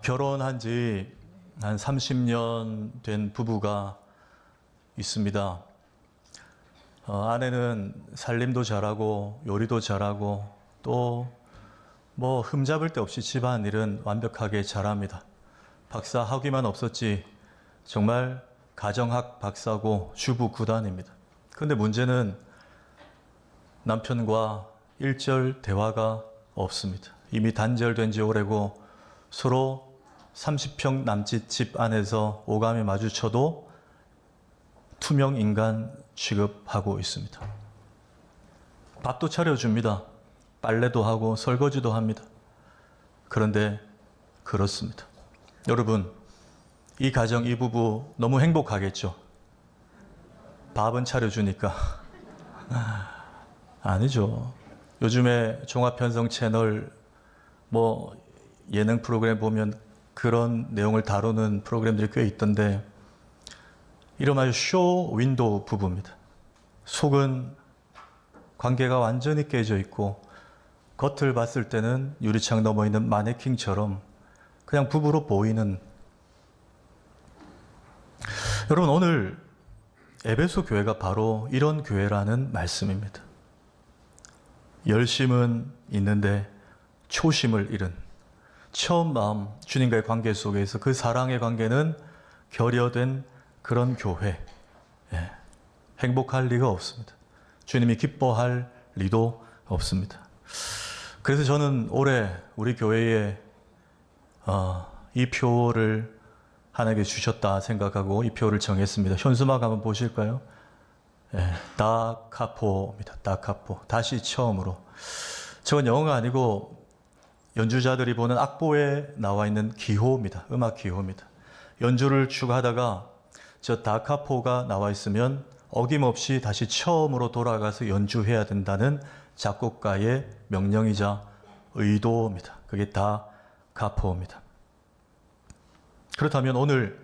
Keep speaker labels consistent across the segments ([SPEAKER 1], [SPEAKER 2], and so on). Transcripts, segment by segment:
[SPEAKER 1] 결혼한 지 한 30년 된 부부가 있습니다. 아내는 살림도 잘하고 요리도 잘하고 또 뭐 흠잡을 데 없이 집안일은 완벽하게 잘합니다. 박사 학위만 없었지 정말 가정학 박사고 주부 구단입니다. 그런데 문제는 남편과 일절 대화가 없습니다. 이미 단절된 지 오래고 서로 30평 남짓 집 안에서 오감에 마주쳐도 투명 인간 취급하고 있습니다. 밥도 차려줍니다. 빨래도 하고 설거지도 합니다. 그런데 그렇습니다. 여러분, 이 가정, 이 부부 너무 행복하겠죠? 밥은 차려주니까. 아니죠. 요즘에 종합편성 채널 뭐 예능 프로그램 보면 그런 내용을 다루는 프로그램들이 꽤 있던데 이름하여 쇼 윈도우 부부입니다. 속은 관계가 완전히 깨져 있고 겉을 봤을 때는 유리창 넘어 있는 마네킹처럼 그냥 부부로 보이는. 여러분, 오늘 에베소 교회가 바로 이런 교회라는 말씀입니다. 열심은 있는데 초심을 잃은, 처음 마음 주님과의 관계 속에서 그 사랑의 관계는 결여된 그런 교회. 행복할 리가 없습니다. 주님이 기뻐할 리도 없습니다. 그래서 저는 올해 우리 교회에 이 표를 하나님께 주셨다 생각하고 이 표를 정했습니다. 현수막 한번 보실까요? 다카포입니다. 다카포. 다시 처음으로. 저건 영어가 아니고 연주자들이 보는 악보에 나와 있는 기호입니다. 음악 기호입니다. 연주를 쭉 하다가 저 다카포가 나와 있으면 어김없이 다시 처음으로 돌아가서 연주해야 된다는 작곡가의 명령이자 의도입니다. 그게 다카포입니다. 그렇다면 오늘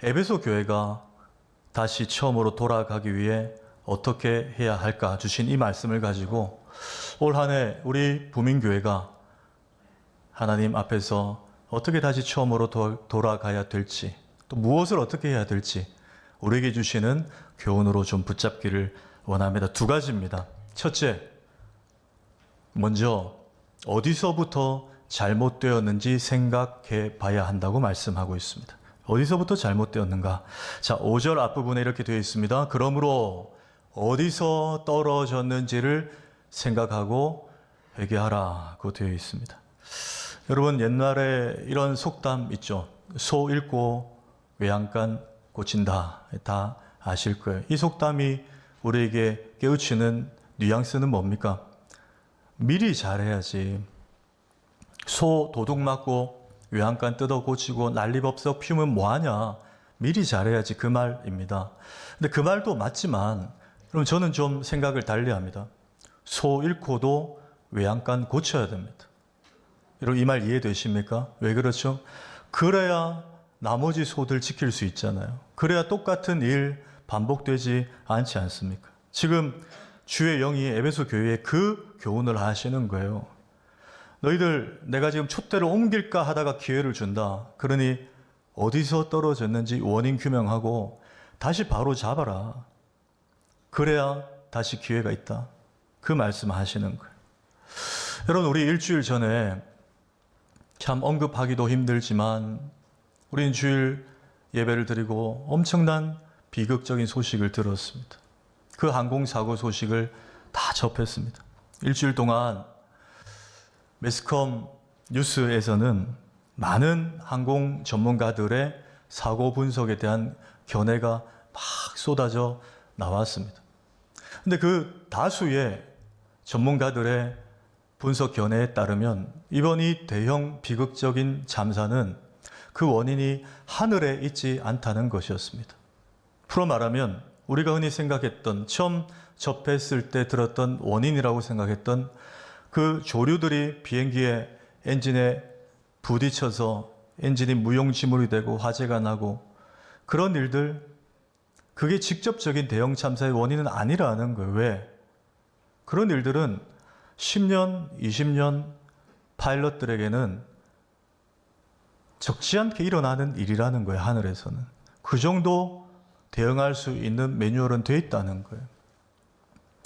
[SPEAKER 1] 에베소 교회가 다시 처음으로 돌아가기 위해 어떻게 해야 할까 주신 이 말씀을 가지고 올 한 해 우리 부민교회가 하나님 앞에서 어떻게 다시 처음으로 돌아가야 될지, 또 무엇을 어떻게 해야 될지 우리에게 주시는 교훈으로 좀 붙잡기를 원합니다. 두 가지입니다. 첫째, 먼저 어디서부터 잘못되었는지 생각해 봐야 한다고 말씀하고 있습니다. 어디서부터 잘못되었는가? 자, 5절 앞부분에 이렇게 되어 있습니다. 그러므로 어디서 떨어졌는지를 생각하고 회개하라고 되어 있습니다. 여러분, 옛날에 이런 속담 있죠. 소 잃고 외양간 고친다. 다 아실 거예요. 이 속담이 우리에게 깨우치는 뉘앙스는 뭡니까? 미리 잘해야지. 소 도둑 맞고 외양간 뜯어 고치고 난리법석 피우면 뭐하냐. 미리 잘해야지, 그 말입니다. 근데 그 말도 맞지만 그럼 저는 좀 생각을 달리합니다. 소 잃고도 외양간 고쳐야 됩니다. 여러분, 이 말 이해되십니까? 왜 그렇죠? 그래야 나머지 소들 지킬 수 있잖아요. 그래야 똑같은 일 반복되지 않지 않습니까? 지금 주의 영이 에베소 교회에 그 교훈을 하시는 거예요. 너희들 내가 지금 촛대를 옮길까 하다가 기회를 준다. 그러니 어디서 떨어졌는지 원인 규명하고 다시 바로 잡아라. 그래야 다시 기회가 있다. 그 말씀 하시는 거예요. 여러분, 우리 일주일 전에 참 언급하기도 힘들지만 우리는 주일 예배를 드리고 엄청난 비극적인 소식을 들었습니다. 그 항공사고 소식을 다 접했습니다. 일주일 동안 매스컴 뉴스에서는 많은 항공 전문가들의 사고 분석에 대한 견해가 막 쏟아져 나왔습니다. 근데 그 다수의 전문가들의 분석 견해에 따르면 이번 이 대형 비극적인 참사는 그 원인이 하늘에 있지 않다는 것이었습니다. 풀어 말하면 우리가 흔히 생각했던, 처음 접했을 때 들었던 원인이라고 생각했던 그 조류들이 비행기의 엔진에 부딪혀서 엔진이 무용지물이 되고 화재가 나고 그런 일들, 그게 직접적인 대형 참사의 원인은 아니라는 거예요. 왜? 그런 일들은 10년, 20년 파일럿들에게는 적지 않게 일어나는 일이라는 거예요, 하늘에서는. 그 정도 대응할 수 있는 매뉴얼은 돼 있다는 거예요.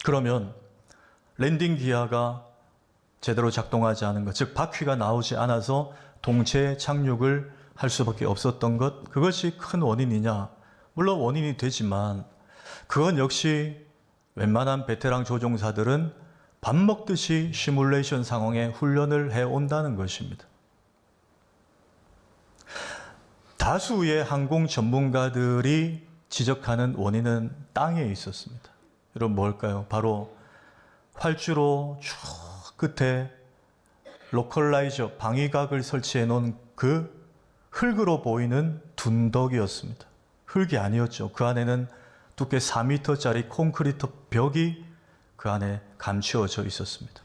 [SPEAKER 1] 그러면 랜딩 기어가 제대로 작동하지 않은 것, 즉 바퀴가 나오지 않아서 동체 착륙을 할 수밖에 없었던 것, 그것이 큰 원인이냐? 물론 원인이 되지만 그건 역시 웬만한 베테랑 조종사들은 밥 먹듯이 시뮬레이션 상황에 훈련을 해온다는 것입니다. 다수의 항공 전문가들이 지적하는 원인은 땅에 있었습니다. 여러분 뭘까요? 바로 활주로 쭉 끝에 로컬라이저 방위각을 설치해 놓은 그 흙으로 보이는 둔덕이었습니다. 흙이 아니었죠. 그 안에는 두께 4m짜리 콘크리트 벽이 그 안에 감추어져 있었습니다.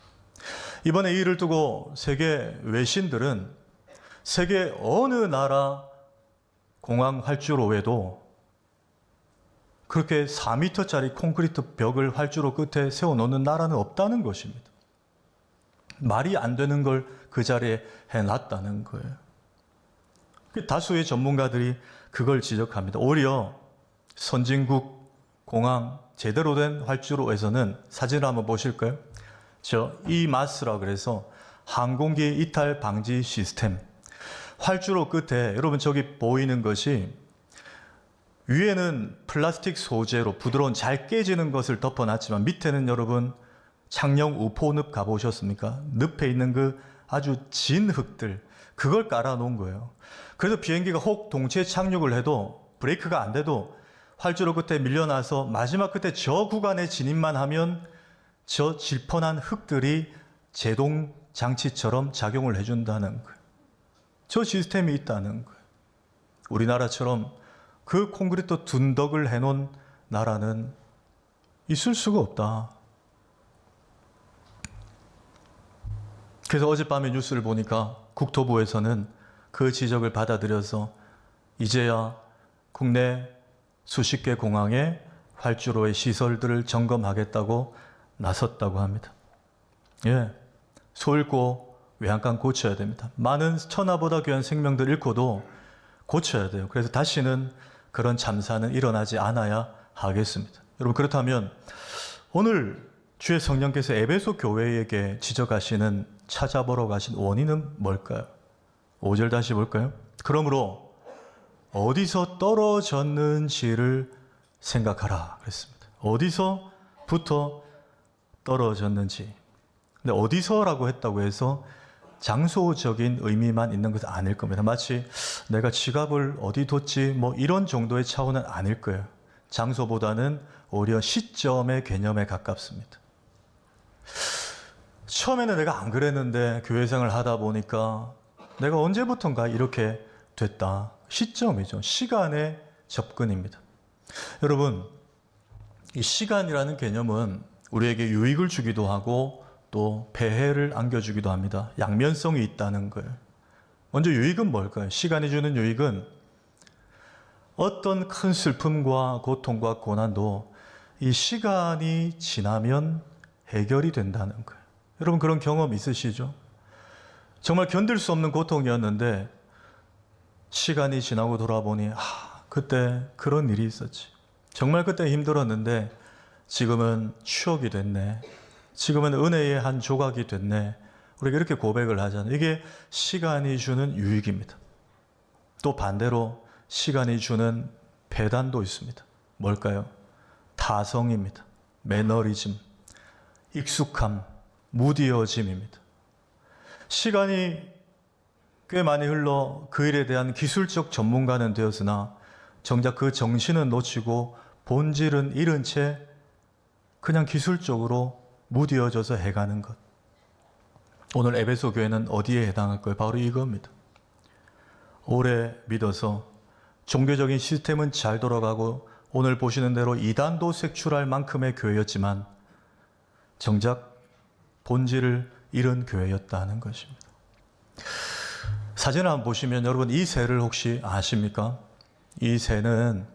[SPEAKER 1] 이번에 이 일을 두고 세계 외신들은 세계 어느 나라 공항 활주로에도 그렇게 4m짜리 콘크리트 벽을 활주로 끝에 세워놓는 나라는 없다는 것입니다. 말이 안 되는 걸 그 자리에 해놨다는 거예요. 다수의 전문가들이 그걸 지적합니다. 오히려 선진국 공항 제대로 된 활주로에서는 사진을 한번 보실까요? EMAS라고 그래서 항공기 이탈 방지 시스템. 활주로 끝에 여러분 저기 보이는 것이 위에는 플라스틱 소재로 부드러운 잘 깨지는 것을 덮어놨지만 밑에는 여러분 창녕 우포늪 가보셨습니까? 늪에 있는 그 아주 진 흙들, 그걸 깔아놓은 거예요. 그래서 비행기가 혹 동체 착륙을 해도 브레이크가 안 돼도 활주로 끝에 밀려나서 마지막 끝에 저 구간에 진입만 하면 저 질펀한 흙들이 제동 장치처럼 작용을 해준다는 거예요. 저 시스템이 있다는 거예요. 우리나라처럼 그 콘크리트 둔덕을 해놓은 나라는 있을 수가 없다. 그래서 어젯밤에 뉴스를 보니까 국토부에서는 그 지적을 받아들여서 이제야 국내 수십 개 공항의 활주로의 시설들을 점검하겠다고 나섰다고 합니다. 예, 소 잃고 외양간 고쳐야 됩니다. 많은 천하보다 귀한 생명들 잃고도 고쳐야 돼요. 그래서 다시는 그런 참사는 일어나지 않아야 하겠습니다. 여러분 그렇다면 오늘 주의 성령께서 에베소 교회에게 지적하시는 찾아보러 가신 원인은 뭘까요? 5절 다시 볼까요? 그러므로 어디서 떨어졌는지를 생각하라 그랬습니다. 어디서부터 떨어졌는지. 근데 어디서라고 했다고 해서 장소적인 의미만 있는 것은 아닐 겁니다. 마치 내가 지갑을 어디 뒀지 뭐 이런 정도의 차원은 아닐 거예요. 장소보다는 오히려 시점의 개념에 가깝습니다. 처음에는 내가 안 그랬는데 교회생활을 하다 보니까 내가 언제부턴가 이렇게 됐다. 시점이죠. 시간의 접근입니다. 여러분, 이 시간이라는 개념은 우리에게 유익을 주기도 하고 또 폐해를 안겨주기도 합니다. 양면성이 있다는 거예요. 먼저 유익은 뭘까요? 시간이 주는 유익은 어떤 큰 슬픔과 고통과 고난도 이 시간이 지나면 해결이 된다는 거예요. 여러분 그런 경험 있으시죠? 정말 견딜 수 없는 고통이었는데 시간이 지나고 돌아보니 그때 그런 일이 있었지. 정말 그때 힘들었는데 지금은 추억이 됐네. 지금은 은혜의 한 조각이 됐네. 우리가 이렇게 고백을 하잖아요. 이게 시간이 주는 유익입니다. 또 반대로 시간이 주는 배단도 있습니다. 뭘까요? 타성입니다. 매너리즘, 익숙함, 무디어짐입니다. 시간이 꽤 많이 흘러 그 일에 대한 기술적 전문가는 되었으나 정작 그 정신은 놓치고 본질은 잃은 채 그냥 기술적으로 무디어져서 해가는 것. 오늘 에베소 교회는 어디에 해당할 거예요? 바로 이겁니다. 오래 믿어서 종교적인 시스템은 잘 돌아가고 오늘 보시는 대로 이단도 색출할 만큼의 교회였지만 정작 본질을 잃은 교회였다는 것입니다. 사진을 한번 보시면 여러분 이 새를 혹시 아십니까? 이 새는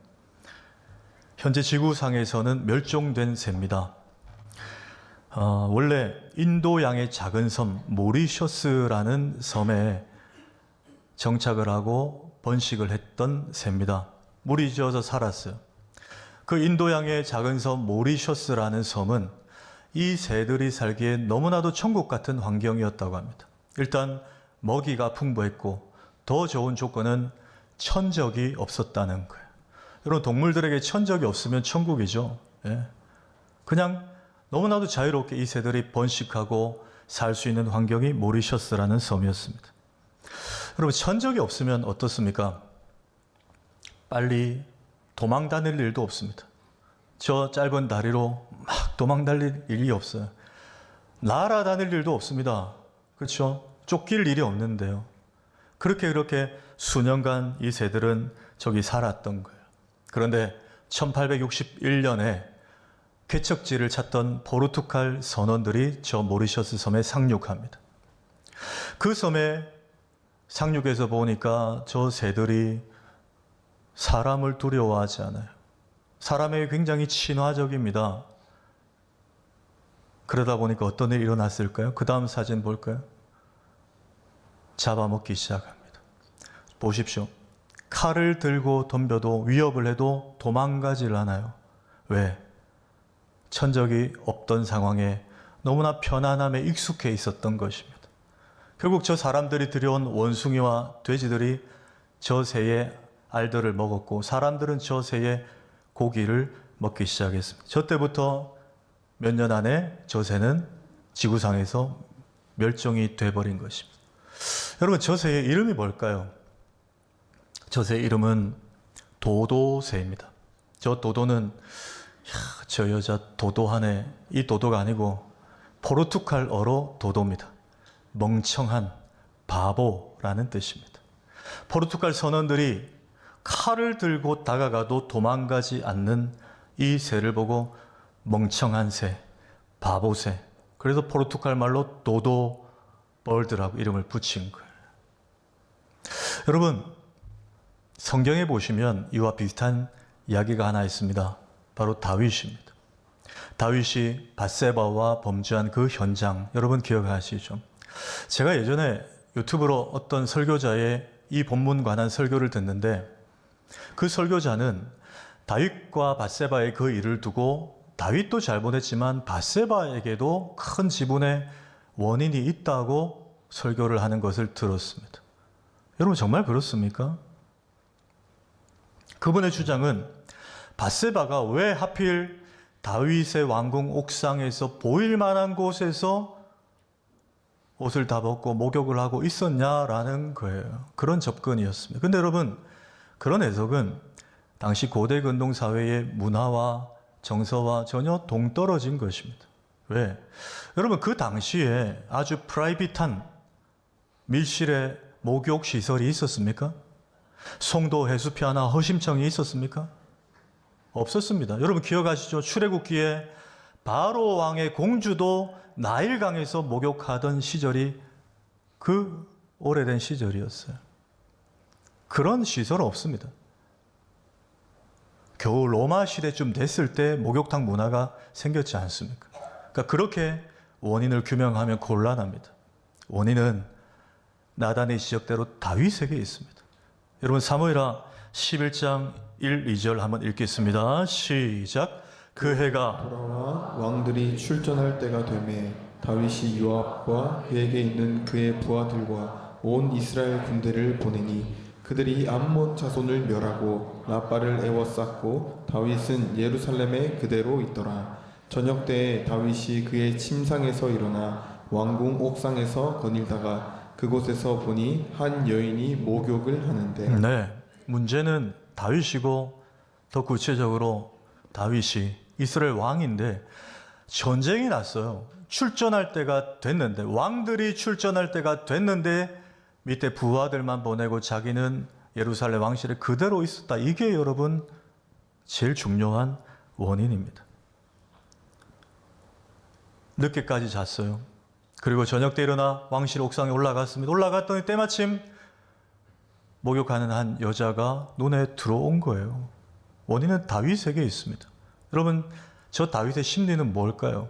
[SPEAKER 1] 현재 지구상에서는 멸종된 새입니다. 원래 인도 양의 작은 섬 모리셔스라는 섬에 정착을 하고 번식을 했던 새입니다. 물이 지어서 살았어요. 그 인도양의 작은 섬 모리셔스라는 섬은 이 새들이 살기에 너무나도 천국 같은 환경이었다고 합니다. 일단 먹이가 풍부했고 더 좋은 조건은 천적이 없었다는 거예요. 여러분, 동물들에게 천적이 없으면 천국이죠. 예. 그냥 너무나도 자유롭게 이 새들이 번식하고 살 수 있는 환경이 모리셔스라는 섬이었습니다. 여러분, 천적이 없으면 어떻습니까? 빨리 도망 다닐 일도 없습니다. 저 짧은 다리로 막 도망 다닐 일이 없어요. 날아다닐 일도 없습니다. 그렇죠? 쫓길 일이 없는데요. 그렇게 수년간 이 새들은 저기 살았던 거예요. 그런데 1861년에 개척지를 찾던 포르투갈 선원들이 저 모리셔스 섬에 상륙합니다. 그 섬에 상륙해서 보니까 저 새들이 사람을 두려워하지 않아요. 사람에게 굉장히 친화적입니다. 그러다 보니까 어떤 일이 일어났을까요? 그 다음 사진 볼까요? 잡아먹기 시작합니다. 보십시오. 칼을 들고 덤벼도 위협을 해도 도망가질 않아요. 왜? 천적이 없던 상황에 너무나 편안함에 익숙해 있었던 것입니다. 결국 저 사람들이 들여온 원숭이와 돼지들이 저 새의 알들을 먹었고 사람들은 저 새의 고기를 먹기 시작했습니다. 저 때부터 몇 년 안에 저 새는 지구상에서 멸종이 돼버린 것입니다. 여러분, 저 새의 이름이 뭘까요? 저 새의 이름은 도도새입니다. 저 도도는 저 여자 도도하네. 이 도도가 아니고 포르투갈어로 도도입니다. 멍청한, 바보라는 뜻입니다. 포르투갈 선원들이 칼을 들고 다가가도 도망가지 않는 이 새를 보고 멍청한 새, 바보새, 그래서 포르투갈 말로 도도 벌드라고 이름을 붙인 거예요. 여러분, 성경에 보시면 이와 비슷한 이야기가 하나 있습니다. 바로 다윗입니다. 다윗이 밧세바와 범죄한 그 현장, 여러분 기억하시죠? 제가 예전에 유튜브로 어떤 설교자의 이 본문 관한 설교를 듣는데 그 설교자는 다윗과 밧세바의 그 일을 두고 다윗도 잘못했지만 밧세바에게도 큰 지분의 원인이 있다고 설교를 하는 것을 들었습니다. 여러분, 정말 그렇습니까? 그분의 주장은 밧세바가 왜 하필 다윗의 왕궁 옥상에서 보일 만한 곳에서 옷을 다 벗고 목욕을 하고 있었냐라는 거예요. 그런 접근이었습니다. 근데 여러분, 그런 해석은 당시 고대 근동 사회의 문화와 정서와 전혀 동떨어진 것입니다. 왜? 여러분, 그 당시에 아주 프라이빗한 밀실의 목욕 시설이 있었습니까? 송도 해수피 하나 허심청이 있었습니까? 없었습니다. 여러분 기억하시죠? 출애굽기에 바로 왕의 공주도 나일강에서 목욕하던 시절이 그 오래된 시절이었어요. 그런 시설 없습니다. 겨우 로마 시대쯤 됐을 때 목욕탕 문화가 생겼지 않습니까? 그러니까 그렇게 원인을 규명하면 곤란합니다. 원인은 나단의 지적대로 다윗에게 있습니다. 여러분, 사무엘하 11장 1, 2절 한번 읽겠습니다. 시작. 그 해가
[SPEAKER 2] 돌아와 왕들이 출전할 때가 되매 다윗이 요압과 그에게 있는 그의 부하들과 온 이스라엘 군대를 보내니 그들이 암몬 자손을 멸하고 라빠를 에워쌌고 다윗은 예루살렘에 그대로 있더라. 저녁 때에 다윗이 그의 침상에서 일어나 왕궁 옥상에서 거닐다가 그곳에서 보니 한 여인이 목욕을 하는데
[SPEAKER 1] 네, 문제는 다윗이고 더 구체적으로 다윗이 이스라엘 왕인데 전쟁이 났어요. 출전할 때가 됐는데, 왕들이 출전할 때가 됐는데 밑에 부하들만 보내고 자기는 예루살렘 왕실에 그대로 있었다. 이게 여러분 제일 중요한 원인입니다. 늦게까지 잤어요. 그리고 저녁 때 일어나 왕실 옥상에 올라갔습니다. 올라갔더니 때마침 목욕하는 한 여자가 눈에 들어온 거예요. 원인은 다윗에게 있습니다. 여러분, 저 다윗의 심리는 뭘까요?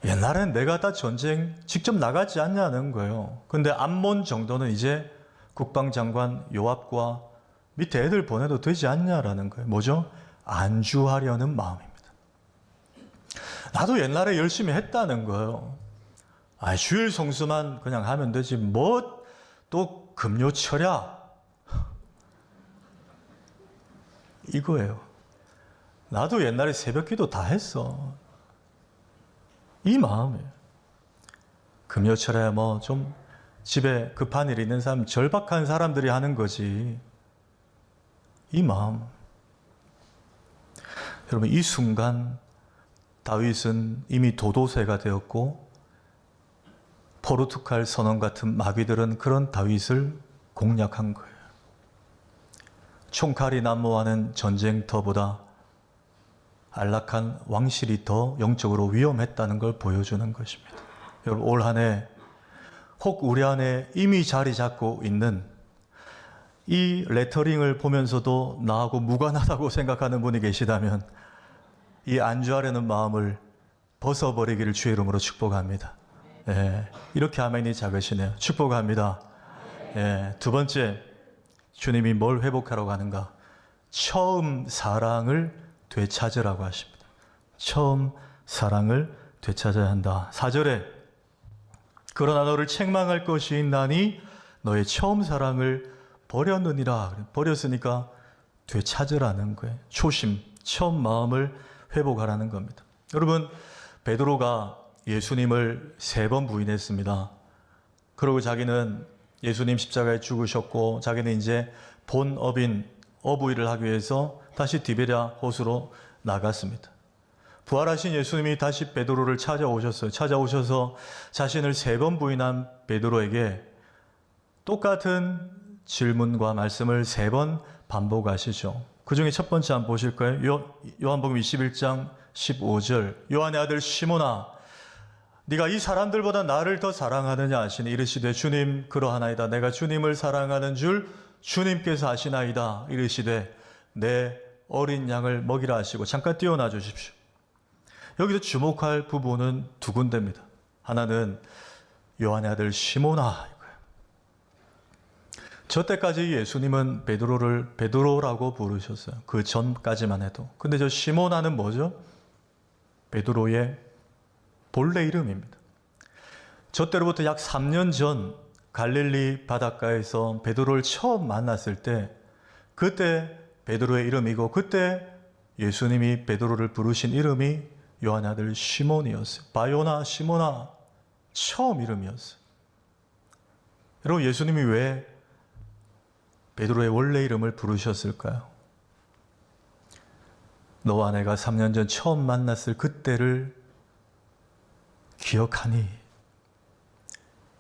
[SPEAKER 1] 옛날엔 내가 다 전쟁 직접 나가지 않냐는 거예요. 근데 암몬 정도는 이제 국방장관 요압과 밑에 애들 보내도 되지 않냐라는 거예요. 뭐죠? 안주하려는 마음입니다. 나도 옛날에 열심히 했다는 거예요. 주일 성수만 그냥 하면 되지. 뭐 또 금요철야? 이거예요. 나도 옛날에 새벽기도 다 했어. 이 마음이에요. 금요철에 뭐 좀 집에 급한 일 있는 사람, 절박한 사람들이 하는 거지. 이 마음. 여러분, 이 순간 다윗은 이미 도도새가 되었고 포르투갈 선원 같은 마귀들은 그런 다윗을 공략한 거예요. 총칼이 난무하는 전쟁터보다 안락한 왕실이 더 영적으로 위험했다는 걸 보여주는 것입니다. 여러분, 올 한 해 혹 우리 안에 이미 자리 잡고 있는 이 레터링을 보면서도 나하고 무관하다고 생각하는 분이 계시다면 이 안주하려는 마음을 벗어버리기를 주의 이름으로 축복합니다. 이렇게 아멘이 작으시네요. 축복합니다. 두 번째, 주님이 뭘 회복하라고 하는가? 처음 사랑을 되찾으라고 하십니다. 처음 사랑을 되찾아야 한다. 4절에 그러나 너를 책망할 것이 있나니 너의 처음 사랑을 버렸느니라. 버렸으니까 되찾으라는 거예요. 초심, 처음 마음을 회복하라는 겁니다. 여러분, 베드로가 예수님을 3번 부인했습니다. 그리고 자기는 예수님 십자가에 죽으셨고 자기는 이제 본 업인 어부일을 하기 위해서 다시 디베랴 호수로 나갔습니다. 부활하신 예수님이 다시 베드로를 찾아오셨어요. 찾아오셔서 자신을 3번 부인한 베드로에게 똑같은 질문과 말씀을 3번 반복하시죠. 그 중에 첫 번째 한번 보실 거예요. 요한복음 21장 15절. 요한의 아들 시몬아, 네가 이 사람들보다 나를 더 사랑하느냐 하시니 이르시되 주님 그러하나이다. 내가 주님을 사랑하는 줄 주님께서 아시나이다. 이르시되 내 어린 양을 먹이라 하시고, 잠깐 띄워놔 주십시오. 여기서 주목할 부분은 2군데입니다. 하나는 요한의 아들 시몬아 이거예요. 저 때까지 예수님은 베드로를 베드로라고 부르셨어요. 그 전까지만 해도. 근데 저 시몬아는 뭐죠? 베드로의 본래 이름입니다. 저 때로부터 약 3년 전 갈릴리 바닷가에서 베드로를 처음 만났을 때 그때 베드로의 이름이고 그때 예수님이 베드로를 부르신 이름이 요한의 아들 시몬이었어요. 바요나 시몬아, 처음 이름이었어요. 여러분, 예수님이 왜 베드로의 원래 이름을 부르셨을까요? 너와 내가 3년 전 처음 만났을 그때를 기억하니?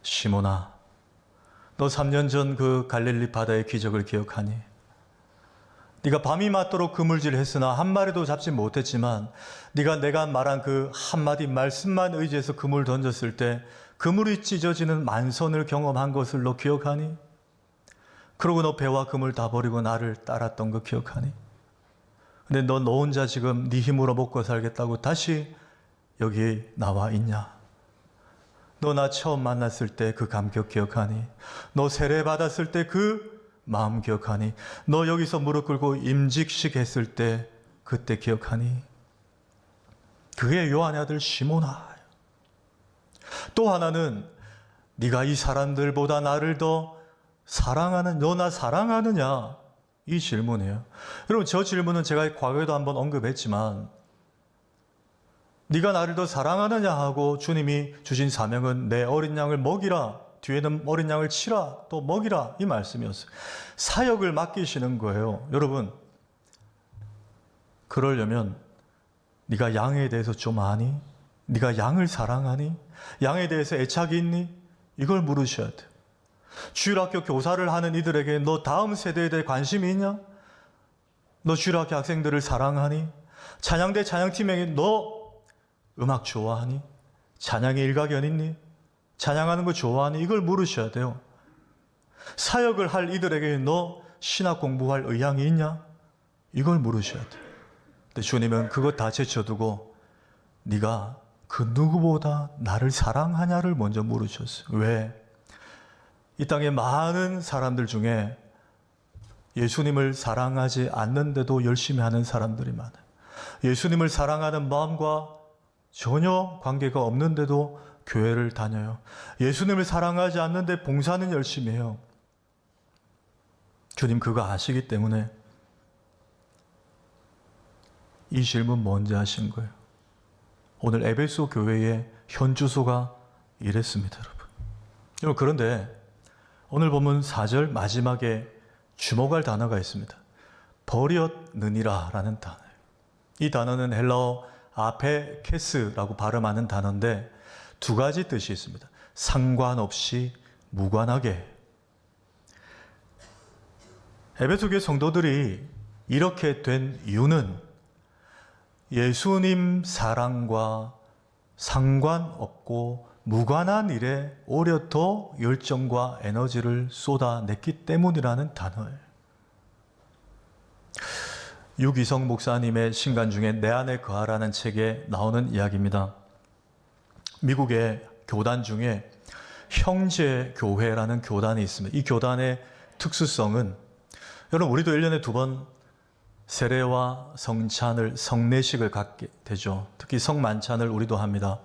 [SPEAKER 1] 시몬아, 너 3년 전 그 갈릴리 바다의 기적을 기억하니? 네가 밤이 맞도록 그물질했으나 한 마리도 잡지 못했지만 네가 내가 말한 그 한마디 말씀만 의지해서 그물 던졌을 때 그물이 찢어지는 만선을 경험한 것을 너 기억하니? 그러고 너 배와 그물 다 버리고 나를 따랐던 거 기억하니? 근데 너 혼자 지금 네 힘으로 먹고 살겠다고 다시 여기 나와 있냐? 너 나 처음 만났을 때 그 감격 기억하니? 너 세례 받았을 때 그 마음 기억하니? 너 여기서 무릎 꿇고 임직식 했을 때 그때 기억하니? 그게 요한의 아들 시몬아. 또 하나는 네가 이 사람들보다 나를 더 사랑하는, 너 나 사랑하느냐? 이 질문이에요. 여러분, 저 질문은 제가 과거에도 한번 언급했지만 네가 나를 더 사랑하느냐 하고 주님이 주신 사명은 내 어린 양을 먹이라, 뒤에는 어린 양을 치라, 또 먹이라, 이 말씀이었어요. 사역을 맡기시는 거예요. 여러분, 그러려면 네가 양에 대해서 좀 아니? 네가 양을 사랑하니? 양에 대해서 애착이 있니? 이걸 물으셔야 돼요. 주일학교 교사를 하는 이들에게 너 다음 세대에 대해 관심이 있냐? 너 주일학교 학생들을 사랑하니? 찬양대 찬양팀에게 너 음악 좋아하니? 찬양의 일가견 있니? 찬양하는 거 좋아하니? 이걸 물으셔야 돼요. 사역을 할 이들에게 너 신학 공부할 의향이 있냐? 이걸 물으셔야 돼요. 근데 주님은 그것 다 제쳐두고 네가 그 누구보다 나를 사랑하냐를 먼저 물으셨어요. 왜? 이 땅에 많은 사람들 중에 예수님을 사랑하지 않는데도 열심히 하는 사람들이 많아요. 예수님을 사랑하는 마음과 전혀 관계가 없는데도 교회를 다녀요. 예수님을 사랑하지 않는데 봉사는 열심히 해요. 주님 그거 아시기 때문에 이 질문 먼저 하신 거예요. 오늘 에베소 교회의 현 주소가 이랬습니다, 여러분. 그런데 오늘 본문 4절 마지막에 주목할 단어가 있습니다. 버렸느니라 라는 단어예요. 이 단어는 헬라어 아페케스라고 발음하는 단어인데 두 가지 뜻이 있습니다. 상관없이 무관하게. 에베소 교회 성도들이 이렇게 된 이유는 예수님 사랑과 상관없고 무관한 일에 오히려 더 열정과 에너지를 쏟아냈기 때문이라는 단어예요. 유기성 목사님의 신간 중에 내 안에 거하라는 책에 나오는 이야기입니다. 미국의 교단 중에 형제교회라는 교단이 있습니다. 이 교단의 특수성은 여러분 우리도 1년에 2번 세례와 성찬을 성례식을 갖게 되죠. 특히 성만찬을 우리도 합니다.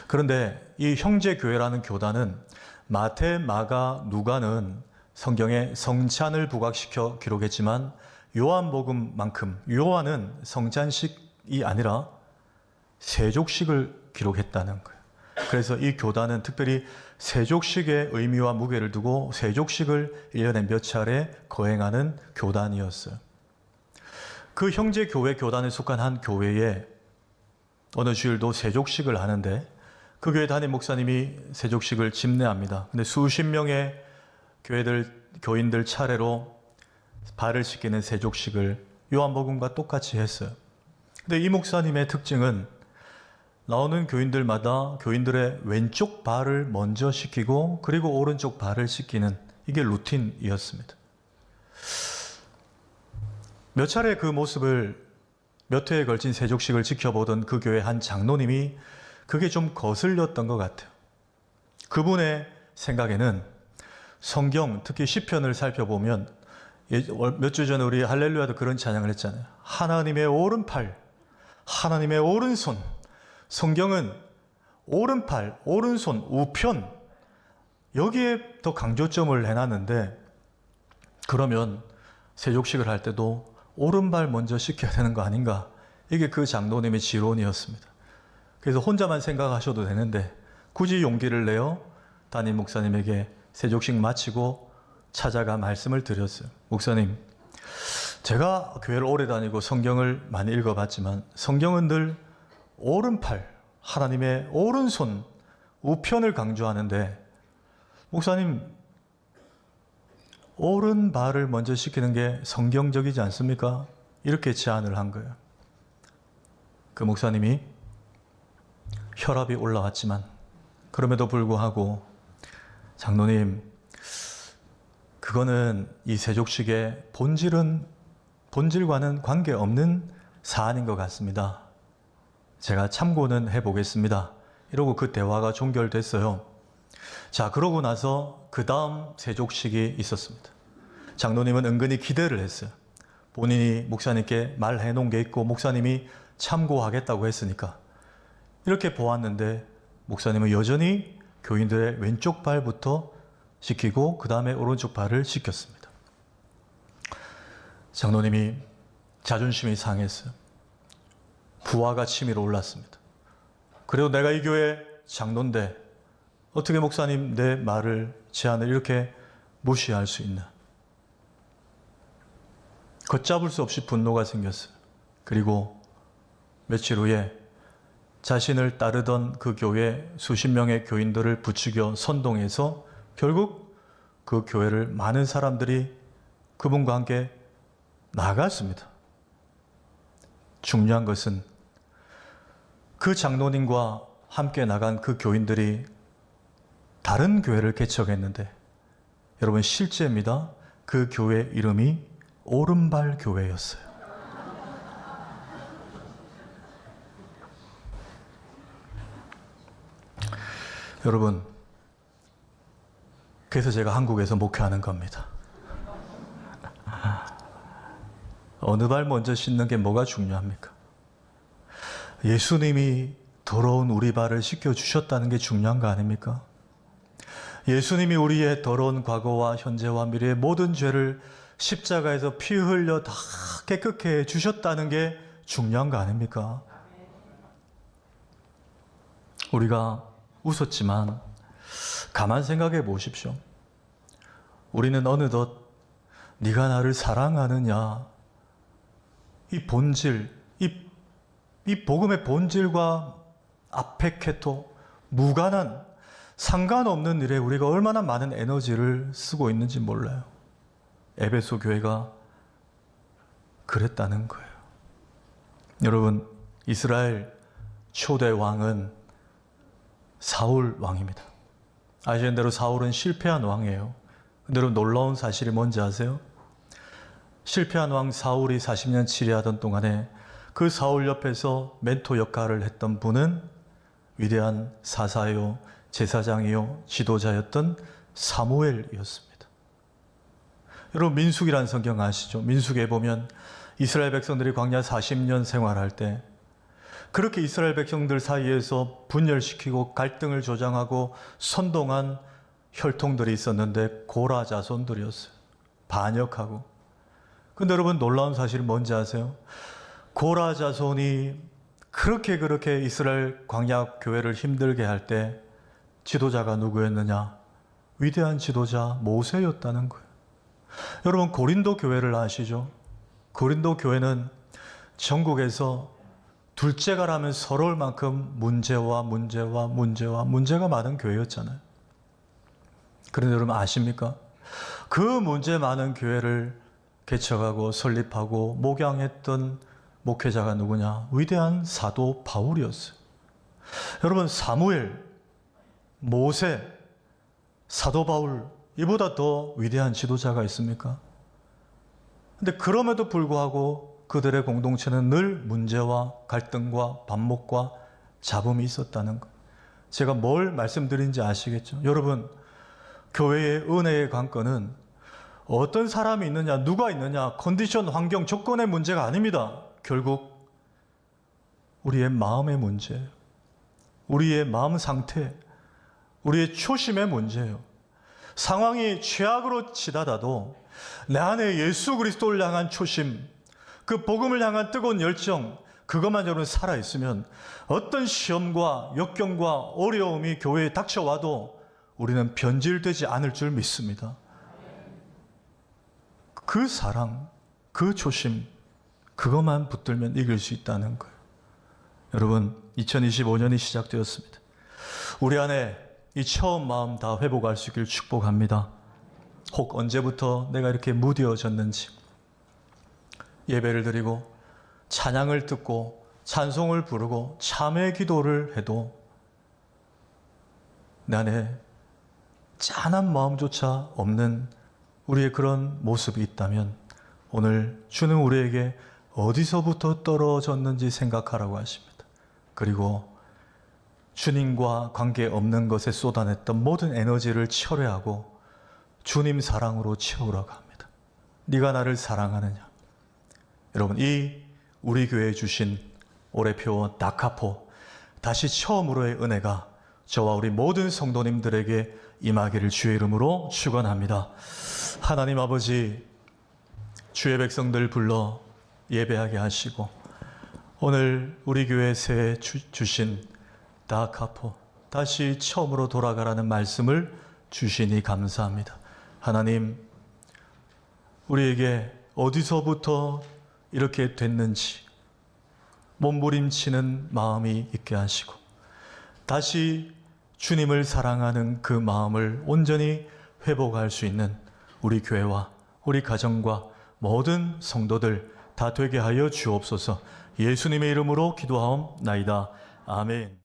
[SPEAKER 1] 그런데 이 형제교회라는 교단은 마태, 마가, 누가는 성경에 성찬을 부각시켜 기록했지만 요한복음만큼 요한은 성찬식이 아니라 세족식을 기록했다는 거예요. 그래서 이 교단은 특별히 세족식의 의미와 무게를 두고 세족식을 1년에 몇 차례 거행하는 교단이었어요. 그 형제교회 교단에 속한 한 교회에 어느 주일도 세족식을 하는데 그 교회 담임 목사님이 세족식을 집례합니다. 근데 수십 명의 교인들 차례로 발을 씻기는 세족식을 요한복음과 똑같이 했어요. 근데 이 목사님의 특징은 나오는 교인들마다 교인들의 왼쪽 발을 먼저 씻기고 그리고 오른쪽 발을 씻기는 이게 루틴이었습니다. 몇 차례 그 모습을 몇 회에 걸친 세족식을 지켜보던 그 교회 한 장로님이 그게 좀 거슬렸던 것 같아요. 그분의 생각에는 성경, 특히 시편을 살펴보면 몇 주 전에 우리 할렐루야도 그런 찬양을 했잖아요. 하나님의 오른팔, 하나님의 오른손. 성경은 오른팔, 오른손, 우편 여기에 더 강조점을 해놨는데 그러면 세족식을 할 때도 오른발 먼저 씻겨야 되는 거 아닌가? 이게 그 장로님의 지론이었습니다. 그래서 혼자만 생각하셔도 되는데 굳이 용기를 내어 담임 목사님에게 세족식 마치고 찾아가 말씀을 드렸어요. 목사님, 제가 교회를 오래 다니고 성경을 많이 읽어봤지만 성경은 늘 오른팔, 하나님의 오른손, 우편을 강조하는데 목사님, 오른발을 먼저 씻기는 게 성경적이지 않습니까? 이렇게 제안을 한 거예요. 그 목사님이 혈압이 올라왔지만 그럼에도 불구하고 장로님, 그거는 이 세족식의 본질과는 관계없는 사안인 것 같습니다. 제가 참고는 해보겠습니다. 이러고 그 대화가 종결됐어요. 자, 그러고 나서 그 다음 세족식이 있었습니다. 장로님은 은근히 기대를 했어요. 본인이 목사님께 말해놓은 게 있고 목사님이 참고하겠다고 했으니까. 이렇게 보았는데 목사님은 여전히 교인들의 왼쪽 발부터 씻기고 그 다음에 오른쪽 발을 씻겼습니다. 장로님이 자존심이 상했어요. 부하가 치밀어 올랐습니다. 그래도 내가 이 교회 장로인데 어떻게 목사님 내 말을 제안을 이렇게 무시할 수 있나? 걷잡을 수 없이 분노가 생겼어요. 그리고 며칠 후에 자신을 따르던 그 교회 수십 명의 교인들을 부추겨 선동해서 결국 그 교회를 많은 사람들이 그분과 함께 나갔습니다. 중요한 것은 그 장로님과 함께 나간 그 교인들이 다른 교회를 개척했는데 여러분 실제입니다. 그 교회 이름이 오른발 교회였어요. 여러분, 그래서 제가 한국에서 목회하는 겁니다. 어느 발 먼저 씻는 게 뭐가 중요합니까? 예수님이 더러운 우리 발을 씻겨주셨다는 게 중요한 거 아닙니까? 예수님이 우리의 더러운 과거와 현재와 미래의 모든 죄를 십자가에서 피 흘려 다 깨끗게 해 주셨다는 게 중요한 거 아닙니까? 우리가 웃었지만 가만 생각해 보십시오. 우리는 어느덧 네가 나를 사랑하느냐, 이 본질, 이 복음의 본질과 아페케토, 무관한 상관없는 일에 우리가 얼마나 많은 에너지를 쓰고 있는지 몰라요. 에베소 교회가 그랬다는 거예요. 여러분, 이스라엘 초대 왕은 사울 왕입니다. 아시는 대로 사울은 실패한 왕이에요. 근데 여러분, 놀라운 사실이 뭔지 아세요? 실패한 왕 사울이 40년 치리하던 동안에 그 사울 옆에서 멘토 역할을 했던 분은 위대한 사사요, 제사장이요, 지도자였던 사무엘이었습니다. 여러분, 민수기라는 성경 아시죠? 민수기에 보면 이스라엘 백성들이 광야 40년 생활할 때 그렇게 이스라엘 백성들 사이에서 분열시키고 갈등을 조장하고 선동한 혈통들이 있었는데 고라 자손들이었어요. 반역하고. 근데 여러분, 놀라운 사실이 뭔지 아세요? 고라 자손이 그렇게 이스라엘 광야 교회를 힘들게 할 때 지도자가 누구였느냐? 위대한 지도자 모세였다는 거예요. 여러분, 고린도 교회를 아시죠? 고린도 교회는 전국에서 둘째가라면 서러울 만큼 문제가 많은 교회였잖아요. 그런데 여러분 아십니까? 그 문제 많은 교회를 개척하고 설립하고 목양했던 목회자가 누구냐? 위대한 사도 바울이었어요. 여러분, 사무엘, 모세, 사도 바울, 이보다 더 위대한 지도자가 있습니까? 근데 그럼에도 불구하고 그들의 공동체는 늘 문제와 갈등과 반목과 잡음이 있었다는 것. 제가 뭘 말씀드린지 아시겠죠? 여러분, 교회의 은혜의 관건은 어떤 사람이 있느냐, 누가 있느냐, 컨디션, 환경, 조건의 문제가 아닙니다. 결국 우리의 마음의 문제예요. 우리의 마음 상태, 우리의 초심의 문제예요. 상황이 최악으로 치닫아도 내 안에 예수 그리스도를 향한 초심, 그 복음을 향한 뜨거운 열정, 그것만 여러분 살아있으면 어떤 시험과 역경과 어려움이 교회에 닥쳐와도 우리는 변질되지 않을 줄 믿습니다. 그 사랑, 그 초심, 그것만 붙들면 이길 수 있다는 거예요. 여러분, 2025년이 시작되었습니다. 우리 안에 이 처음 마음 다 회복할 수 있길 축복합니다. 혹 언제부터 내가 이렇게 무뎌졌는지, 예배를 드리고 찬양을 듣고 찬송을 부르고 참회 기도를 해도 내 안에 짠한 마음조차 없는 우리의 그런 모습이 있다면 오늘 주는 우리에게 어디서부터 떨어졌는지 생각하라고 하십니다. 그리고 주님과 관계없는 것에 쏟아냈던 모든 에너지를 철회하고 주님 사랑으로 채우라고 합니다. 네가 나를 사랑하느냐? 여러분, 이 우리 교회에 주신 올해 표 다카포, 다시 처음으로의 은혜가 저와 우리 모든 성도님들에게 임하기를 주의 이름으로 축원합니다. 하나님 아버지, 주의 백성들 불러 예배하게 하시고 오늘 우리 교회에 새 주신 다카포, 다시 처음으로 돌아가라는 말씀을 주시니 감사합니다. 하나님, 우리에게 어디서부터 이렇게 됐는지 몸부림치는 마음이 있게 하시고 다시 주님을 사랑하는 그 마음을 온전히 회복할 수 있는 우리 교회와 우리 가정과 모든 성도들 다 되게 하여 주옵소서. 예수님의 이름으로 기도하옵나이다. 아멘.